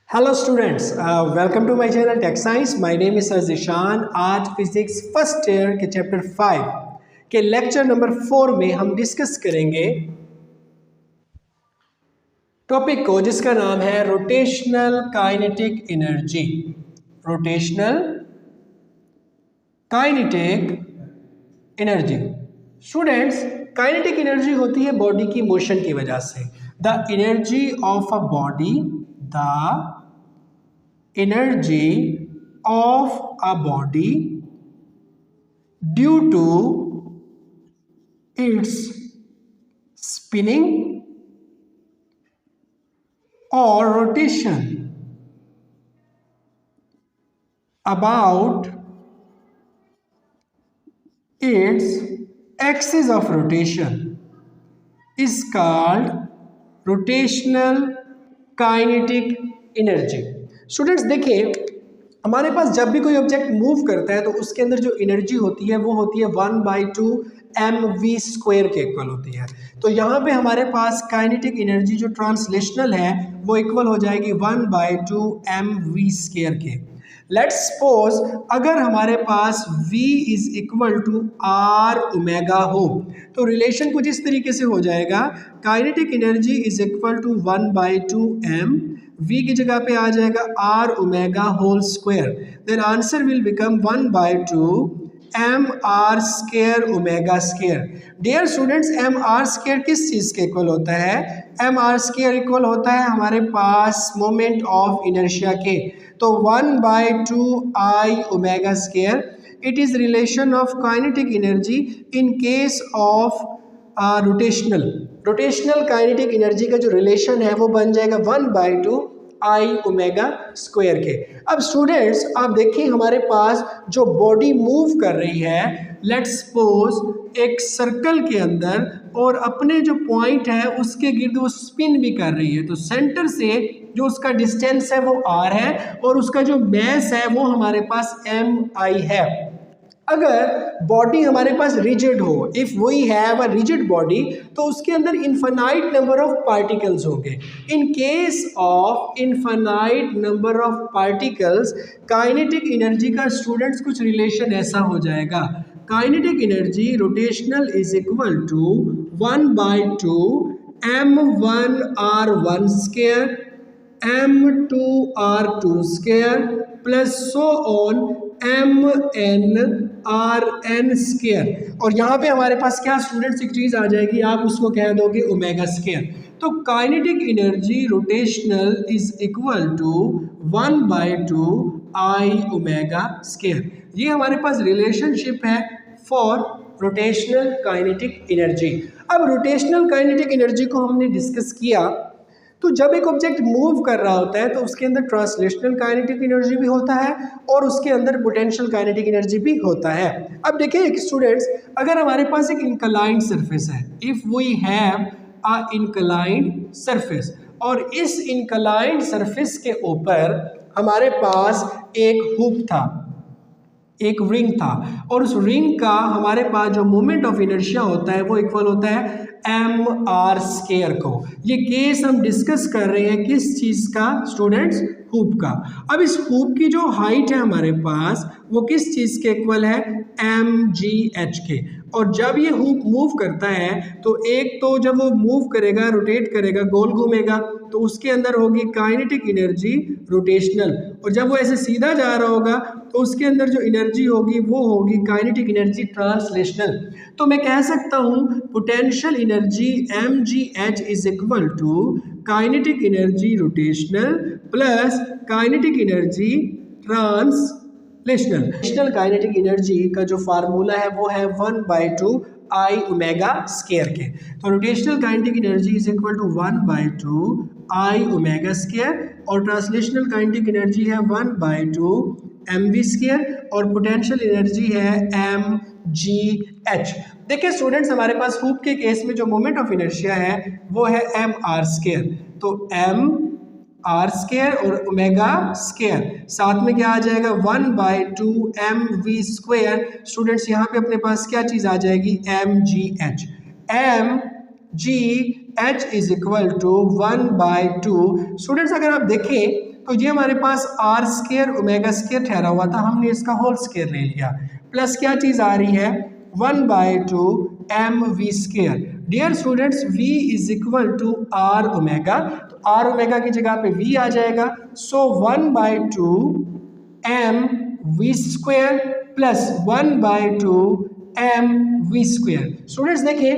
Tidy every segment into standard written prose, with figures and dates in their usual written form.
Hello students, welcome to my channel Tech Science. My name is sir Zeeshan. आज physics first year के chapter 5 के lecture number 4 में हम discuss करेंगे topic को जिसका नाम है rotational kinetic energy. Rotational kinetic energy students, kinetic energy होती है बॉडी की मोशन की वजह से। The energy of a body, the energy of a body due to its spinning or rotation about its axis of rotation is called rotational kinetic energy। Students देखिए, हमारे पास जब भी कोई ऑब्जेक्ट मूव करता है तो उसके अंदर जो एनर्जी होती है वो होती है 1/2 mv² के इक्वल होती है। तो यहाँ पे हमारे पास काइनेटिक एनर्जी जो ट्रांसलेशनल है वो इक्वल हो जाएगी 1/2 mv² के। लेट्स सपोज अगर हमारे पास v is equal to r omega हो तो रिलेशन कुछ इस तरीके से हो जाएगा, kinetic energy is equal to 1/2 m, v की जगह पे आ जाएगा r omega whole square, then answer will become 1/2 mr² omega square. Dear students, mr² किस चीज़ के इक्वल होता है? mr² इक्वल होता है हमारे पास मोमेंट ऑफ इनर्शिया के। तो 1/2 I omega square, it is relation of kinetic energy in case of rotational kinetic energy का जो रिलेशन है वो बन जाएगा 1/2 I ओमेगा स्क्वायर के। अब स्टूडेंट्स आप देखिए, हमारे पास जो बॉडी मूव कर रही है, लेट्स सपोज एक सर्कल के अंदर, और अपने जो पॉइंट है उसके गिर्द वो स्पिन भी कर रही है। तो सेंटर से जो उसका डिस्टेंस है वो r है और उसका जो मैस है वो हमारे पास mi है। अगर बॉडी हमारे पास रिजिड हो, if we have a rigid body, तो उसके अंदर इनफाइनाइट नंबर ऑफ पार्टिकल्स होंगे। In case of infinite number of particles, kinetic energy का स्टूडेंट्स कुछ रिलेशन ऐसा हो जाएगा, kinetic energy rotational is equal to 1/2 m1r1² m2r2² plus so on mnrn²। और यहाँ पे हमारे पास क्या स्टूडेंट्स एक चीज़ आ जाएगी, आप उसको कह दोगे ओमेगा स्क्वायर। तो kinetic energy rotational is equal to 1/2 I omega square. ये हमारे पास रिलेशनशिप है फॉर रोटेशनल काइनेटिक एनर्जी। अब रोटेशनल काइनेटिक एनर्जी को हमने डिस्कस किया, तो जब एक ऑब्जेक्ट मूव कर रहा होता है तो उसके अंदर ट्रांसलेशनल काइनेटिक एनर्जी भी होता है और उसके अंदर पोटेंशियल काइनेटिक एनर्जी भी होता है। अब देखिए स्टूडेंट्स, अगर हमारे पास एक इंक्लाइंड सरफेस है, if we have a inclined surface, और इस इंक्लाइंड सरफेस के ऊपर हमारे पास एक हुक था, एक रिंग था, और उस रिंग का हमारे पास जो मोमेंट ऑफ इनर्शिया होता है वो इक्वल होता है mr² को। ये केस हम डिस्कस कर रहे हैं किस चीज़ का स्टूडेंट्स? हुप का। अब इस हुप की जो हाइट है हमारे पास वो किस चीज़ के इक्वल है? mgh के। और जब ये हुप मूव करता है तो एक तो जब वो मूव करेगा, रोटेट करेगा, गोल घूमेगा, तो उसके अंदर होगी काइनेटिक एनर्जी रोटेशनल, और जब वो ऐसे सीधा जा रहा होगा तो उसके अंदर जो एनर्जी होगी वो होगी काइनेटिक एनर्जी ट्रांसलेशनल। तो मैं कह सकता हूँ potential energy mgh is equal to kinetic energy rotational plus kinetic energy translational. Rotational kinetic energy का जो फार्मूला है वो है 1/2 I ओमेगा स्क्वायर के। तो rotational kinetic energy is equal to 1/2 I omega square, और ट्रांसलेशनल काइनेटिक एनर्जी है 1/2 mv², और पोटेंशियल एनर्जी है mgh। देखिए स्टूडेंट्स, हमारे पास हुप के केस में जो मोमेंट ऑफ इनर्शिया है वो है mr²। तो mr² और ओमेगा स्क्वायर, साथ में क्या आ जाएगा? 1/2 mv²। स्टूडेंट्स यहाँ पे अपने पास क्या चीज़ आ जाएगी? mgh। mgh is equal to 1/2। Students अगर आप देखें तो ये हमारे पास आर स्केयर ओमेगा स्केयर ठहरा हुआ था, हमने इसका होल स्केयर ले लिया, प्लस क्या चीज़ आ रही है 1/2 M V square. Dear students v is equal to R omega, तो आर ओमेगा की जगह पे v आ जाएगा, so 1/2 M V square plus 1/2 M V square. Students देखिए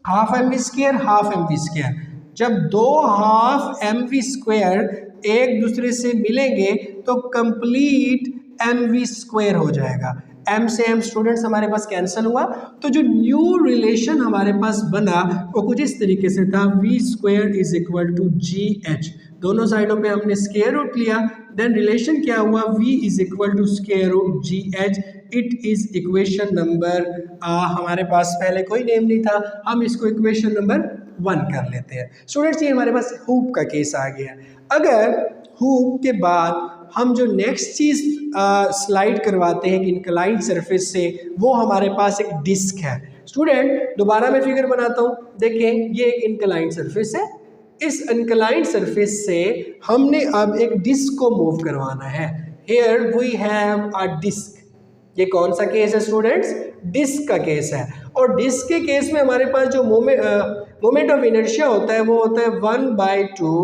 half M V square half M V square, जब दो half M V square एक दूसरे से मिलेंगे तो कंप्लीट एम वी स्क्वेयर हो जाएगा। एम से एम स्टूडेंट्स हमारे पास कैंसिल हुआ, तो जो न्यू रिलेशन हमारे पास बना वो कुछ इस तरीके से था, v square is equal to g h. दोनों साइडों पे हमने स्क्वायर रूट लिया, देन रिलेशन क्या हुआ, v is equal to square root g h. It is equation number, हमारे पास पहले कोई नेम नहीं था, हम इसको इक्वेशन नंबर 1 कर लेते हैं। स्टूडेंट्स ये हमारे पास हूप का केस आ गया। अगर हूप के बाद हम जो नेक्स्ट चीज़ स्लाइड करवाते हैं इंक्लाइंड सरफेस से, वो हमारे पास एक डिस्क है। स्टूडेंट दोबारा मैं फिगर बनाता हूँ, देखें ये एक इंक्लाइंड सरफेस है, इस इंक्लाइंड सरफेस से हमने अब एक डिस्क को मूव करवाना है। Here we have a disc. ये कौन सा केस है स्टूडेंट्स, डिस्क का केस है। और डिस्क के केस में हमारे पास जो मोमेंट ऑफ इनर्शिया होता है वो होता है 1/2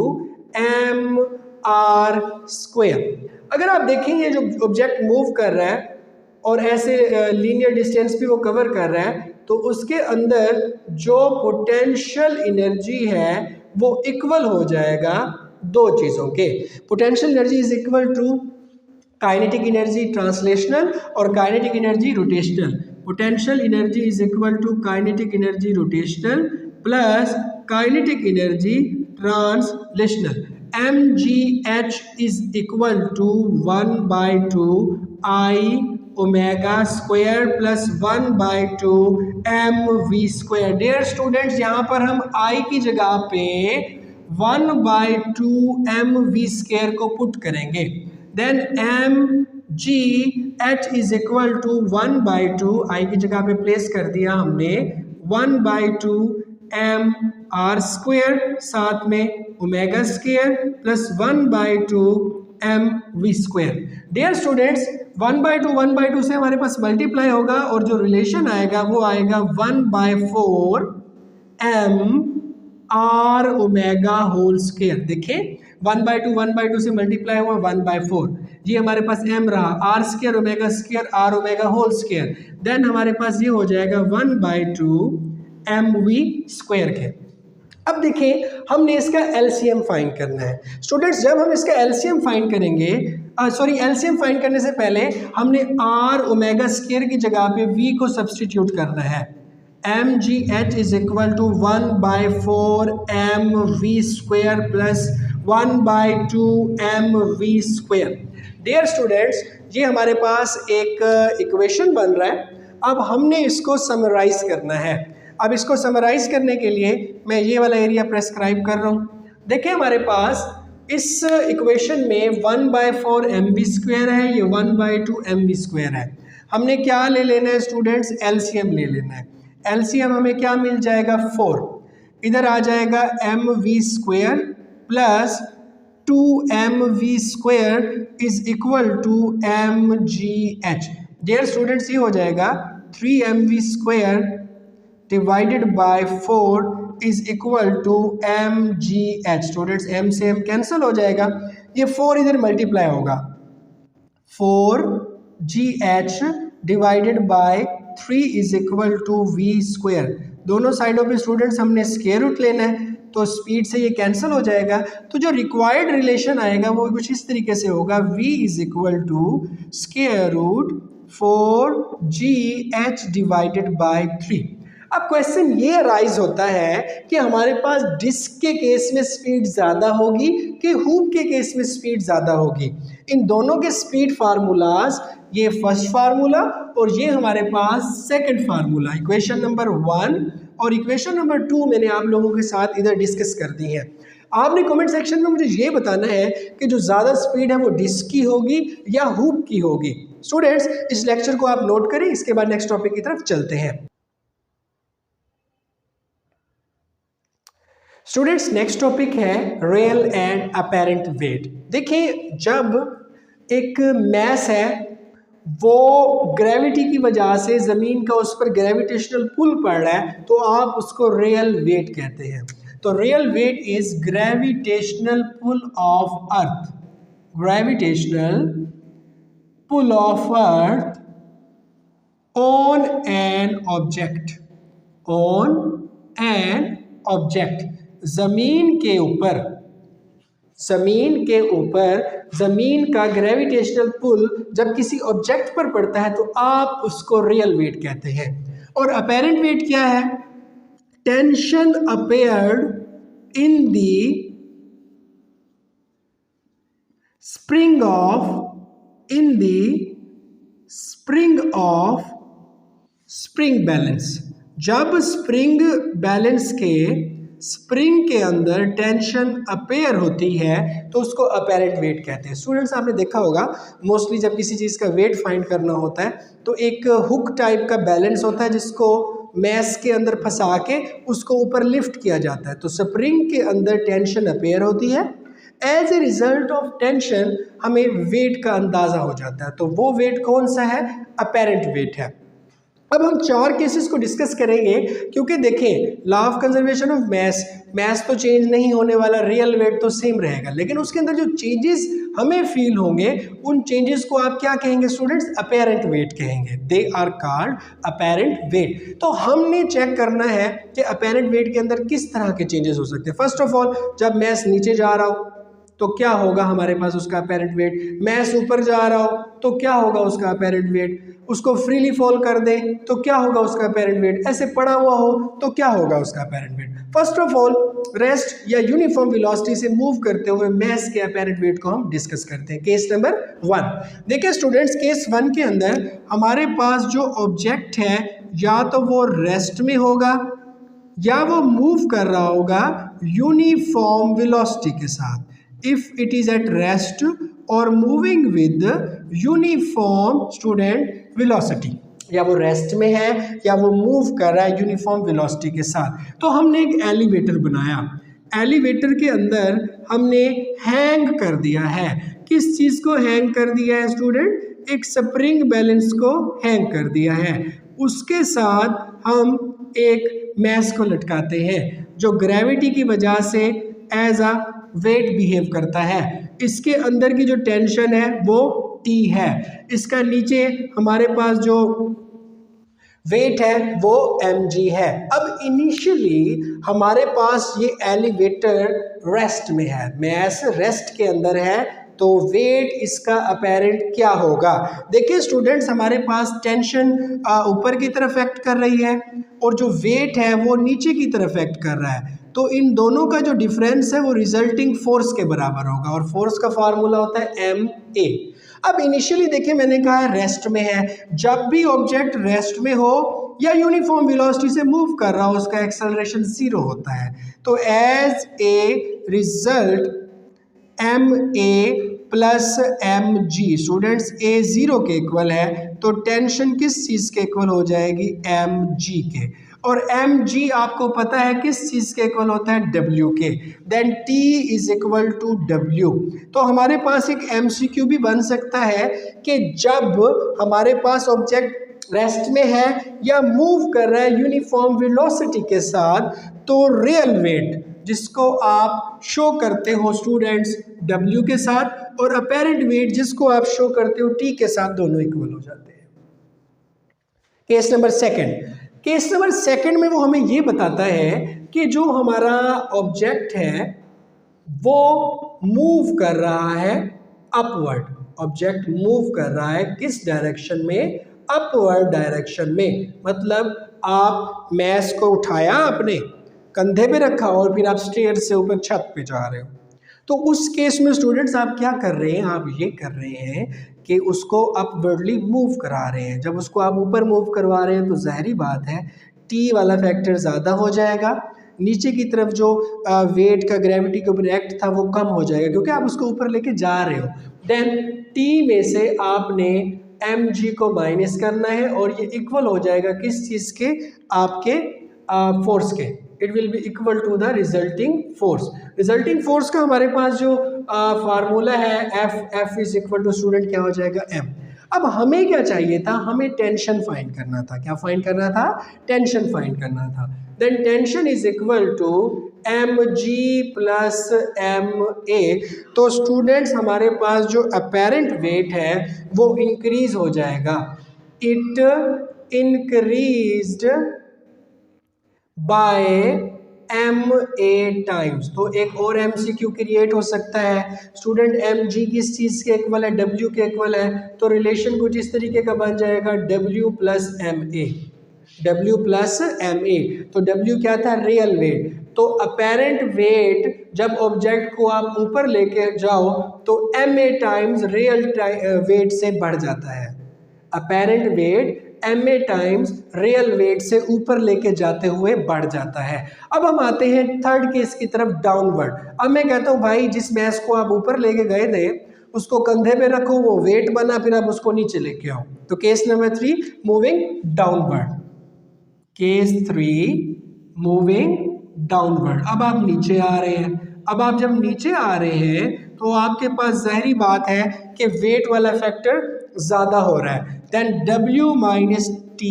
एम आर स्क्वायर। अगर आप देखें ये जो ऑब्जेक्ट मूव कर रहा है और ऐसे लीनियर डिस्टेंस भी वो कवर कर रहा है, तो उसके अंदर जो पोटेंशियल एनर्जी है वो इक्वल हो जाएगा दो चीज़ों के। Potential energy is equal to kinetic energy translational और kinetic energy rotational. Potential energy is equal to kinetic energy rotational plus kinetic energy translational. mgh is equal to 1/2 I omega square plus 1/2 M we square. Dear students यहाँ पर हम I की जगह पे 1/2 M we square को put करेंगे, then mgh is equal to 1/2 I की जगह पे प्लेस कर दिया हमने 1/2 एम आर स्क्वायर, साथ में omega square plus 1/2 M we square. Dear students 1/2 से हमारे पास मल्टीप्लाई होगा और जो रिलेशन आएगा वो आएगा 1/4 m r omega whole square. देखिए 1/2 से मल्टीप्लाई हुआ 1/4, ये हमारे पास m रहा, r square omega square r omega whole square, then हमारे पास ये हो जाएगा 1/2 एम वी स्क्वायर के। अब देखिए हमने इसका एलसीएम फाइंड करना है। स्टूडेंट्स जब हम इसका एलसीएम फाइंड करेंगे, एलसीएम फाइंड करने से पहले हमने आर ओमेगा स्क्वायर की जगह पे v को सब्सटीट्यूट करना है। mgh is equal to 1/4 m we square plus 1/2 M we square. Dear students ये हमारे पास एक इक्वेशन बन रहा है, अब हमने इसको समराइज करना है। अब इसको समराइज करने के लिए मैं ये वाला एरिया प्रेस्क्राइब कर रहा हूँ। देखिए हमारे पास इस इक्वेशन में 1/4 एम वी स्क्वायर है, ये 1/2 एम वी स्क्वायर है। हमने क्या ले लेना है स्टूडेंट्स, एलसीएम ले लेना है। एलसीएम हमें क्या मिल जाएगा 4, इधर आ जाएगा m we square plus 2 m we square is equal to m g h. Dear students ये हो जाएगा 3 m we square divided by 4 is equal to m g h. Students m से एम कैंसिल हो जाएगा, ये 4 इधर मल्टीप्लाई होगा, 4 g h divided by 3 is equal to v square. दोनों साइडों पे स्टूडेंट्स हमने स्क्वायर रूट लेना है, तो स्पीड से ये कैंसिल हो जाएगा, तो जो रिक्वायर्ड रिलेशन आएगा वो कुछ इस तरीके से होगा, v is equal to square root 4gh divided by 3। अब क्वेश्चन ये राइज होता है कि हमारे पास डिस्क के केस में स्पीड ज़्यादा होगी कि हूप के केस में स्पीड ज़्यादा होगी। इन दोनों के स्पीड फार्मूलाज, ये फर्स्ट फार्मूला और ये हमारे पास सेकंड फार्मूला, इक्वेशन नंबर 1 और इक्वेशन नंबर 2 मैंने आप लोगों के साथ इधर डिस्कस कर दी है। आपने कमेंट सेक्शन में मुझे ये बताना है कि जो ज़्यादा स्पीड है वो डिस्क की होगी या हूप की होगी। स्टूडेंट्स इस लेक्चर को आप नोट करें, इसके बाद नेक्स्ट टॉपिक की तरफ चलते हैं। स्टूडेंट्स नेक्स्ट टॉपिक है रियल एंड अपेरेंट वेट। देखिए जब एक मैस है वो ग्रेविटी की वजह से ज़मीन का उस पर ग्रेविटेशनल पुल पड़ रहा है तो आप उसको रियल वेट कहते हैं। तो real weight is gravitational pull of earth, gravitational pull of earth on an object, on an object, जमीन के ऊपर, जमीन के ऊपर जमीन का ग्रेविटेशनल पुल जब किसी ऑब्जेक्ट पर पड़ता है तो आप उसको रियल वेट कहते हैं। और अपेरेंट वेट क्या है? Tension appeared in the spring of, in the spring of spring balance. जब स्प्रिंग बैलेंस के, स्प्रिंग के अंदर टेंशन अपेयर होती है तो उसको अपेरेंट वेट कहते हैं। स्टूडेंट्स आपने देखा होगा मोस्टली जब किसी चीज़ का वेट फाइंड करना होता है तो एक हुक टाइप का बैलेंस होता है जिसको मैस के अंदर फंसा के उसको ऊपर लिफ्ट किया जाता है। तो स्प्रिंग के अंदर टेंशन अपेयर होती है, as a result of tension हमें वेट का अंदाज़ा हो जाता है। तो वो वेट कौन सा है? अपेरेंट वेट है। अब हम 4 केसेस को डिस्कस करेंगे क्योंकि देखें law of conservation of mass, mass तो चेंज नहीं होने वाला, रियल वेट तो सेम रहेगा, लेकिन उसके अंदर जो चेंजेस हमें फील होंगे उन चेंजेस को आप क्या कहेंगे स्टूडेंट्स? अपेरेंट वेट कहेंगे। They are called apparent weight. तो हमने चेक करना है कि अपेरेंट वेट के अंदर किस तरह के चेंजेस हो सकते हैं। फर्स्ट ऑफ ऑल जब मैस नीचे जा रहा हो तो क्या होगा हमारे पास उसका अपेरेंट वेट, मैस ऊपर जा रहा हो तो क्या होगा उसका अपेरेंट वेट, उसको फ्रीली फॉल कर दें तो क्या होगा उसका अपेरेंट वेट, ऐसे पड़ा हुआ हो तो क्या होगा उसका apparent wait. First of all rest या यूनिफॉर्म वेलोसिटी से मूव करते हुए मैस के अपेरेंट वेट को हम डिस्कस करते हैं। केस नंबर 1 देखिए स्टूडेंट्स, केस 1 के अंदर हमारे पास जो ऑब्जेक्ट है या तो वो रेस्ट में होगा या वो मूव कर रहा होगा यूनिफॉर्म वेलोसिटी के साथ। If it is at rest or moving with uniform student velocity, या वो रेस्ट में है या वो मूव कर रहा है यूनिफॉर्म वेलोसिटी के साथ। तो हमने एक एलिवेटर बनाया, एलिवेटर के अंदर हमने हैंग कर दिया है। किस चीज़ को हैंग कर दिया है स्टूडेंट? एक स्प्रिंग बैलेंस को हैंग कर दिया है। उसके साथ हम एक मैस को लटकाते हैं जो ग्रेविटी की वजह से एज अ वेट बिहेव करता है। इसके अंदर की जो टेंशन है वो T है, इसका नीचे हमारे पास जो वेट है वो mg है। अब इनिशियली हमारे पास ये एलिवेटर रेस्ट में है, मैस रेस्ट के अंदर है, तो वेट इसका अपेरेंट क्या होगा? देखिए स्टूडेंट्स हमारे पास टेंशन ऊपर की तरफ एक्ट कर रही है और जो वेट है वो नीचे की तरफ एक्ट कर रहा है, तो इन दोनों का जो डिफरेंस है वो रिजल्टिंग फोर्स के बराबर होगा और फोर्स का फार्मूला होता है ma। अब इनिशियली देखिए मैंने कहा है रेस्ट में है, जब भी ऑब्जेक्ट रेस्ट में हो या यूनिफॉर्म वेलोसिटी से मूव कर रहा हो उसका एक्सेलरेशन 0 होता है। तो as a result ma plus mg, students a 0 के इक्वल है तो टेंशन किस चीज़ के इक्वल हो जाएगी? mg के। और mg आपको पता है किस चीज़ के इक्वल होता है? w के। देन t is equal to w। तो हमारे पास एक MCQ भी बन सकता है कि जब हमारे पास ऑब्जेक्ट रेस्ट में है या मूव कर रहा है यूनिफॉर्म वेलोसिटी के साथ तो रियल वेट जिसको आप शो करते हो स्टूडेंट्स W के साथ और अपेरेंट वेट जिसको आप शो करते हो T के साथ, दोनों इक्वल हो जाते हैं। केस नंबर 2, केस नंबर 2 में वो हमें ये बताता है कि जो हमारा ऑब्जेक्ट है वो मूव कर रहा है अपवर्ड, ऑब्जेक्ट मूव कर रहा है किस डायरेक्शन में? अपवर्ड डायरेक्शन में। मतलब आप मैस को उठाया, आपने कंधे पे रखा और फिर आप स्टेयर से ऊपर छत पे जा रहे हो, तो उस केस में स्टूडेंट्स आप क्या कर रहे हैं? आप ये कर रहे हैं कि उसको अपवर्डली मूव करा रहे हैं। जब उसको आप ऊपर मूव करवा रहे हैं तो जाहिर बात है टी वाला फैक्टर ज़्यादा हो जाएगा, नीचे की तरफ जो वेट का ग्रेविटी के ऊपर एक्ट था वो कम हो जाएगा क्योंकि आप उसको ऊपर लेके जा रहे हो। देन टी में से आपने mg को माइनस करना है और ये इक्वल हो जाएगा किस चीज़ के? आपके फोर्स के। It will be equal to the resulting force. Resulting force का हमारे पास जो फार्मूला है F is equal to student क्या हो जाएगा एम। अब हमें क्या चाहिए था, हमें टेंशन फाइंड करना था। क्या फाइंड करना था, टेंशन फाइंड करना था। Then tension is equal to m g plus M A. तो स्टूडेंट्स हमारे पास जो अपेरेंट वेट है वो इंक्रीज हो जाएगा, it increased by m A times. तो एक और एमसीक्यू क्रिएट हो सकता है स्टूडेंट, एम जी किस चीज़ के इक्वल है, डब्ल्यू के इक्वल है। तो रिलेशन कुछ इस तरीके का बन जाएगा W plus M A, W plus M A. तो डब्ल्यू क्या था, रियल वेट। तो अपेरेंट वेट जब ऑब्जेक्ट को आप ऊपर लेके जाओ तो एम ए टाइम्स रियल वेट से बढ़ जाता है। अपेरेंट वेट एम ए टाइम्स रियल वेट से ऊपर लेके जाते हुए बढ़ जाता है। अब हम आते हैं थर्ड केस की तरफ, डाउनवर्ड। अब मैं कहता हूं भाई जिस मैस को आप ऊपर लेके गए थे उसको कंधे पे रखो, वो वेट बना, फिर आप उसको नीचे लेके आओ। तो case number 3 moving downward, case 3 moving downward. अब आप नीचे आ रहे हैं। अब आप जब नीचे आ रहे हैं तो आपके पास ज़ाहिरी बात है कि वेट वाला फैक्टर ज़्यादा हो रहा है। Then W minus T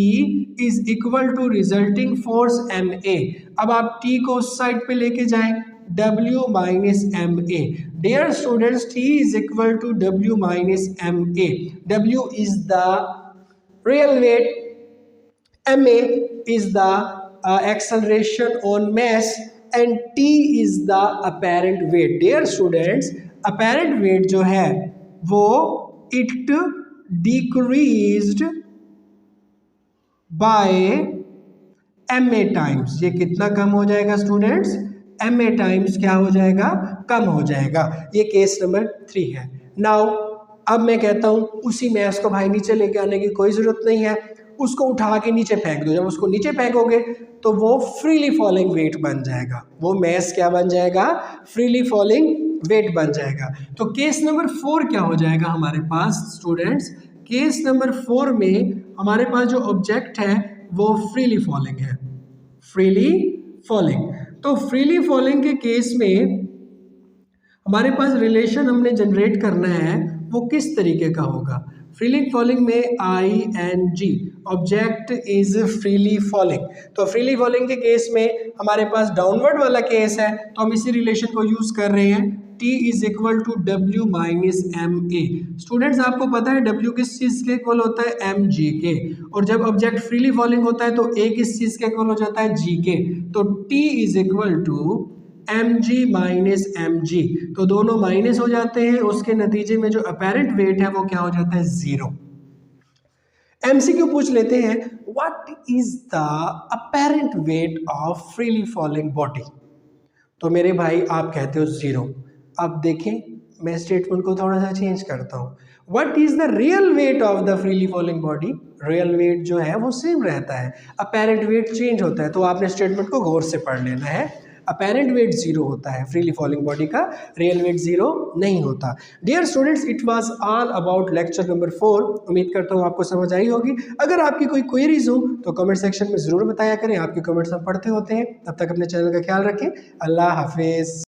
is equal to resulting force MA। अब आप T को उस साइड पे लेके जाएं, W minus MA। Dear students, T is equal to W minus MA। W is the real weight, MA is the acceleration on mass and T is the apparent weight. Dear students, apparent weight जो है वो it decreased by MA times। ये कितना कम हो जाएगा students, MA times क्या हो जाएगा, कम हो जाएगा। ये केस नंबर 3 है। नाउ अब मैं कहता हूँ उसी मैस को भाई नीचे लेके आने की कोई ज़रूरत नहीं है, उसको उठा के नीचे फेंक दो। जब उसको नीचे फेंकोगे तो वो फ्रीली फॉलिंग वेट बन जाएगा, वो मैस क्या बन जाएगा, फ्रीली फॉलिंग वेट बन जाएगा। तो केस नंबर 4 क्या हो जाएगा हमारे पास स्टूडेंट्स, केस नंबर 4 में हमारे पास जो ऑब्जेक्ट है वो फ्रीली फॉलिंग है, फ्रीली फॉलिंग। तो फ्रीली फॉलिंग के केस में हमारे पास रिलेशन हमने जनरेट करना है वो किस तरीके का होगा। फ्रीली फॉलिंग में ING, object is freely falling. तो फ्रीली फॉलिंग के केस में हमारे पास डाउनवर्ड वाला केस है तो हम इसी रिलेशन को यूज कर रहे हैं, T is equal to W minus MA। Students आपको पता है W किस चीज़ के इक्वल होता है, mg के। और जब ऑब्जेक्ट फ्रीली फॉलिंग होता है तो A किस चीज़ के इक्वल हो जाता है, g के। तो T is equal to mg minus mg। तो दोनों माइनस हो जाते हैं, उसके नतीजे में जो अपेरेंट वेट है वो क्या हो जाता है, 0। MCQ पूछ लेते हैं, what is the apparent weight of freely falling body. तो मेरे भाई आप कहते हो 0। अब देखें मैं स्टेटमेंट को थोड़ा सा चेंज करता हूँ, what is the real weight of the freely falling body. Real weight जो है वो सेम रहता है, अपेरेंट वेट चेंज होता है। तो आपने स्टेटमेंट को गौर से पढ़ लेना है। अपेरेंट वेट 0 होता है फ्रीली फॉलिंग बॉडी का, रियल वेट 0 नहीं होता। Dear students, it was all about lecture number 4। उम्मीद करता हूँ आपको समझ आई होगी। अगर आपकी कोई क्वेरीज हो तो कमेंट सेक्शन में ज़रूर बताया करें, आपके कमेंट्स हम पढ़ते होते हैं। तब तक अपने चैनल का ख्याल रखें। अल्लाह हाफिज़।